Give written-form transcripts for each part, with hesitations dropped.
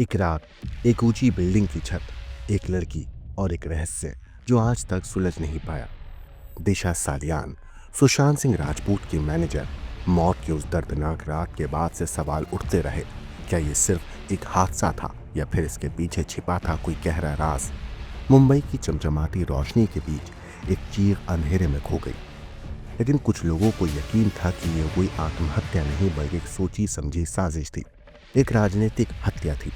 एक रात, एक ऊंची बिल्डिंग की छत, एक लड़की और एक रहस्य जो आज तक सुलझ नहीं पाया। दिशा सालियान, सुशांत सिंह राजपूत की मैनेजर। मौत की उस दर्दनाक रात के बाद से सवाल उठते रहे, क्या ये सिर्फ एक हादसा था या फिर इसके पीछे छिपा था कोई गहरा राज। मुंबई की चमचमाती रोशनी के बीच एक चीख अंधेरे में खो गई, लेकिन कुछ लोगों को यकीन था कि ये कोई आत्महत्या नहीं बल्कि एक सोची समझी साजिश थी, एक राजनीतिक हत्या थी।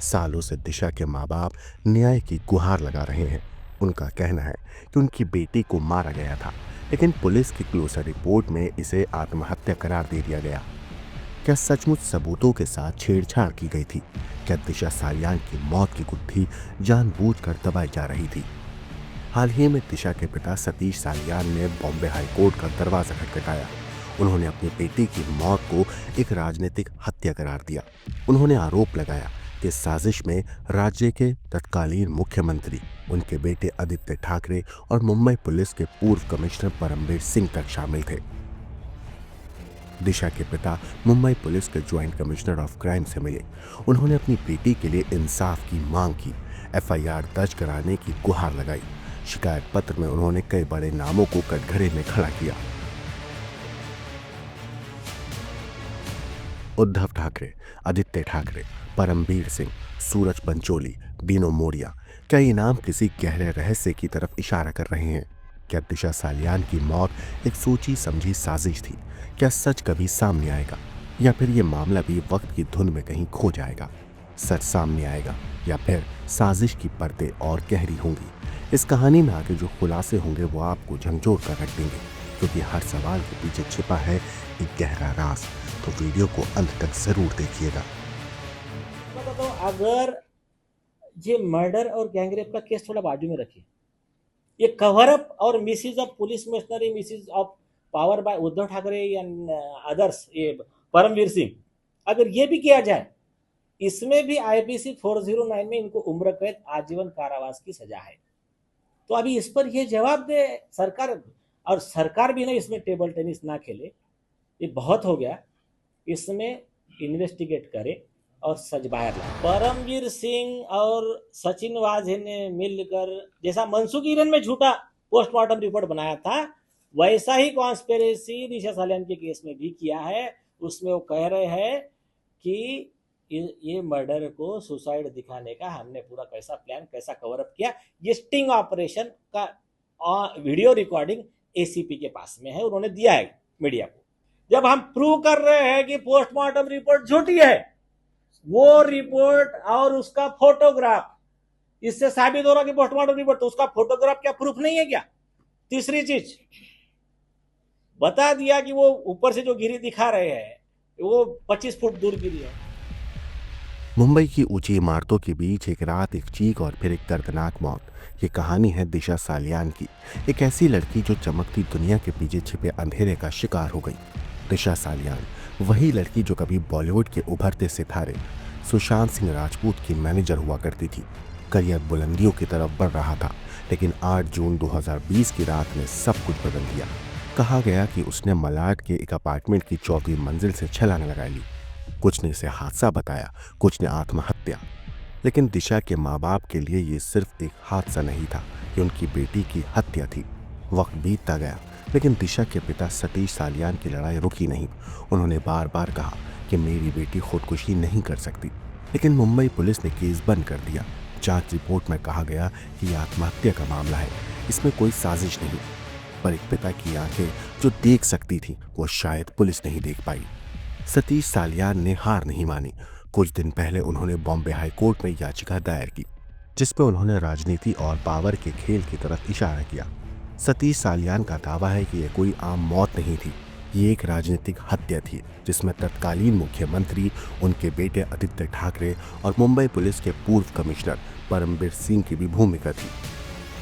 सालों से दिशा के माँ बाप न्याय की गुहार लगा रहे हैं। उनका कहना है कि उनकी बेटी को मारा गया था, लेकिन पुलिस की क्लोजर रिपोर्ट में इसे आत्महत्या करार दे दिया गया। क्या सचमुच सबूतों के साथ छेड़छाड़ की गई थी? क्या दिशा सालियान की मौत की गुत्थी जानबूझकर दबाई जा रही थी? हाल ही में दिशा के पिता सतीश सालियान ने बॉम्बे हाई कोर्ट का दरवाजा खटखटाया। उन्होंने अपनी बेटी की मौत को एक राजनीतिक हत्या करार दिया। उन्होंने आरोप लगाया कि साजिश में राज्य के तत्कालीन मुख्यमंत्री, उनके बेटे आदित्य ठाकरे और मुंबई पुलिस के पूर्व कमिश्नर परमवीर सिंह तक शामिल थे। दिशा के पिता मुंबई पुलिस के ज्वाइंट कमिश्नर ऑफ क्राइम से मिले। उन्होंने अपनी बेटी के लिए इंसाफ की मांग की, एफआईआर दर्ज कराने की गुहार लगाई। शिकायत पत्र में उन्होंने कई बड़े नामों को कटघरे में खड़ा किया। उद्धव ठाकरे, आदित्य ठाकरे, परमवीर सिंह, सूरज पंचोली, बीनो मोरिया। क्या ये नाम किसी गहरे रहस्य की तरफ इशारा कर रहे हैं? क्या दिशा सालियान की मौत एक सोची समझी साजिश थी? क्या सच कभी सामने आएगा, या फिर ये मामला भी वक्त की धुन में कहीं खो जाएगा? सच सामने आएगा या फिर साजिश की परतें और गहरी होंगी? इस कहानी में आगे जो खुलासे होंगे वो आपको झंझोर कर रख देंगे, क्योंकि हर सवाल के पीछे छिपा है एक गहरा राज। तो वीडियो को अंत तक जरूर देखिएगा। तो अगर ये मर्डर और गैंगरेप का केस थोड़ा बाजू में रखिए, ये कवर अप और misuse of police machinery, misuse of power bye Uddhav Thackeray and others, ये परमवीर सिंह, अगर ये भी किया जाए, इसमें भी आईपीसी 409 में इनको उम्र कैद आजीवन कारावास की सजा है। तो अभी इस पर ये जवाब दे सरकार, और सरकार भी ना इसमें टेबल टेनिस ना खेले, ये बहुत हो गया। इसमें इन्वेस्टिगेट करे और सच बाहर लाए। परमवीर सिंह और सचिन वाझे ने मिलकर जैसा मनसुख हिरेन में झूठा पोस्टमार्टम रिपोर्ट बनाया था, वैसा ही कॉन्स्पिरेसी दिशा सालियान के केस में भी किया है। उसमें वो कह रहे हैं कि ये मर्डर को सुसाइड दिखाने का हमने पूरा कैसा प्लान, कैसा कवर अप किया। ये स्टिंग ऑपरेशन का वीडियो रिकॉर्डिंग एसीपी के पास में है, उन्होंने दिया है मीडिया को। जब हम प्रूव कर रहे हैं कि पोस्टमार्टम रिपोर्ट झूठी है, वो रिपोर्ट और उसका फोटोग्राफ, इससे साबित हो रहा कि पोस्टमार्टम रिपोर्ट, तो उसका फोटोग्राफ क्या प्रूफ नहीं है क्या? तीसरी चीज बता दिया कि वो ऊपर से जो गिरी दिखा रहे हैं वो 25 फुट दूर गिरी है। मुंबई की ऊंची इमारतों के बीच एक रात, एक चीख और फिर एक दर्दनाक मौत। ये कहानी है दिशा सालियान की, एक ऐसी लड़की जो चमकती दुनिया के पीछे छिपे अंधेरे का शिकार हो गई। दिशा सालियान, वही लड़की जो कभी बॉलीवुड के उभरते सितारे सुशांत सिंह राजपूत की मैनेजर हुआ करती थी। करियर बुलंदियों की तरफ बढ़ रहा था, लेकिन 8 जून 2020 की रात ने सब कुछ बदल दिया। कहा गया कि उसने मलाड के एक अपार्टमेंट की 4वीं मंजिल से छलांग लगा ली। कुछ ने इसे हादसा बताया, कुछ ने आत्महत्या। लेकिन दिशा के माँ बाप के लिए ये सिर्फ एक हादसा नहीं था, ये उनकी बेटी की हत्या थी। वक्त बीतता गया, लेकिन दिशा के पिता सतीश सालियान की लड़ाई रुकी नहीं। उन्होंने बार बार कहा कि मेरी बेटी खुदकुशी नहीं कर सकती, लेकिन मुंबई पुलिस ने केस बंद कर दिया। जांच रिपोर्ट में कहा गया कि यह आत्महत्या का मामला है, इसमें कोई साजिश नहीं। पर एक पिता की आंखें जो देख सकती थी, वो शायद पुलिस नहीं देख पाई। सतीश सालियान ने हार नहीं मानी। कुछ दिन पहले उन्होंने बॉम्बे हाई कोर्ट में याचिका दायर की, जिसपे उन्होंने राजनीति और पावर के खेल की तरफ इशारा किया। सतीश सालियान का दावा है कि यह कोई आम मौत नहीं थी, ये एक राजनीतिक हत्या थी, जिसमें तत्कालीन मुख्यमंत्री, उनके बेटे आदित्य ठाकरे और मुंबई पुलिस के पूर्व कमिश्नर परमवीर सिंह की भी भूमिका थी।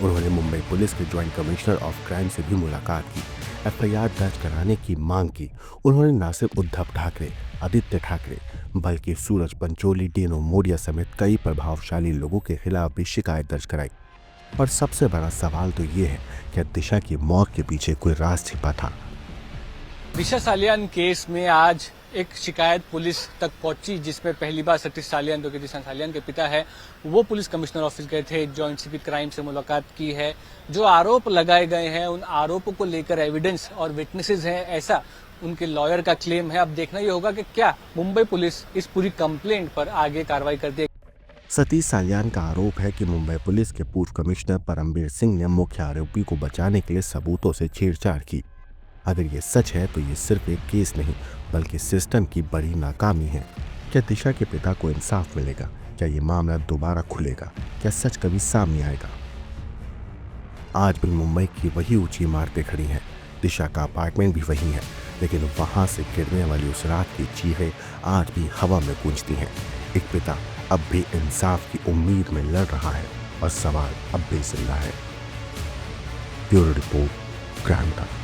उन्होंने मुंबई पुलिस के ज्वाइंट कमिश्नर ऑफ क्राइम से भी मुलाकात की, एफआईआर दर्ज कराने की मांग की। उन्होंने न सिर्फ उद्धव ठाकरे, आदित्य ठाकरे, बल्कि सूरज पंचोली, बीनो मोरिया समेत कई प्रभावशाली लोगों के खिलाफ भी शिकायत दर्ज कराई। और सबसे बड़ा सवाल तो ये है कि दिशा की मौत के पीछे कोई राज छिपा था। दिशा सालियान केस में आज एक शिकायत पुलिस तक पहुंची जिसमें पहली बार सतीश सालियान जो कि दिशा सालियान के पिता है वो पुलिस कमिश्नर ऑफिस गए थे, जॉइंट सीपी क्राइम से मुलाकात की है। जो आरोप लगाए गए हैं उन आरोपों को लेकर एविडेंस और विटनेसेस हैं, ऐसा उनके लॉयर का क्लेम है। अब देखना ये होगा कि क्या मुंबई पुलिस इस पूरी कंप्लेंट पर आगे कार्रवाई करती है। सतीश सालियान का आरोप है कि मुंबई पुलिस के पूर्व कमिश्नर परमबीर सिंह ने मुख्य आरोपी को बचाने के लिए सबूतों से छेड़छाड़ की। अगर ये सच है तो ये सिर्फ एक केस नहीं बल्कि सिस्टम की बड़ी नाकामी है। क्या दिशा के पिता को इंसाफ मिलेगा? क्या ये मामला दोबारा खुलेगा? क्या सच कभी सामने आएगा? आज भी मुंबई की वही ऊंची इमारतें खड़ी हैं, दिशा का अपार्टमेंट भी वही है, लेकिन वहां से गिरने वाली उस रात की चीखें आज भी हवा में गूंजती हैं। एक पिता अब भी इंसाफ की उम्मीद में लड़ रहा है और सवाल अब भी जिंदा है। Bureau report, crime time.